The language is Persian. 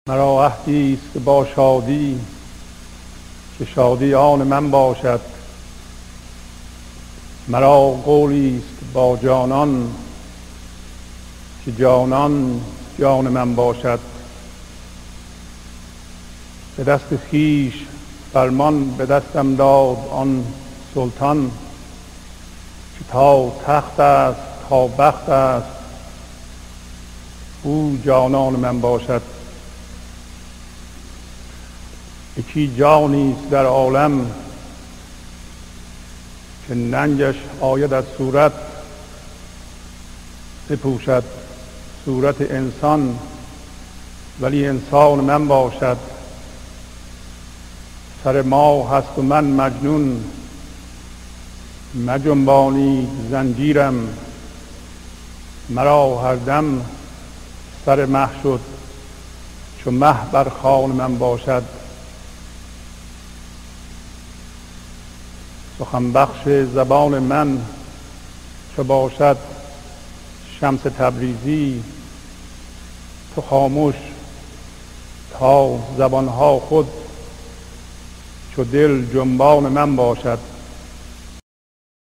مرا عهدی است که با شادی که شادی آن من باشد، مرا قولی است با جانان که جانان جان من باشد. به دست خویش فرمان به دستم داد آن سلطان که تا تخت است تا بخت است او جانان من باشد. یکی جانی است در عالم که ننجش آید از صورت، بپوشد صورت انسان ولی انسان من باشد. سر ما هست و من مجنون، مجنبانی زنجیرم، مرا هر دم سر مه شد چو مه بر خوان من باشد. سخن بخش زبان من چو باشد شمس تبریزی، تو خاموش تا زبانها خود چو دل جنبان من باشد.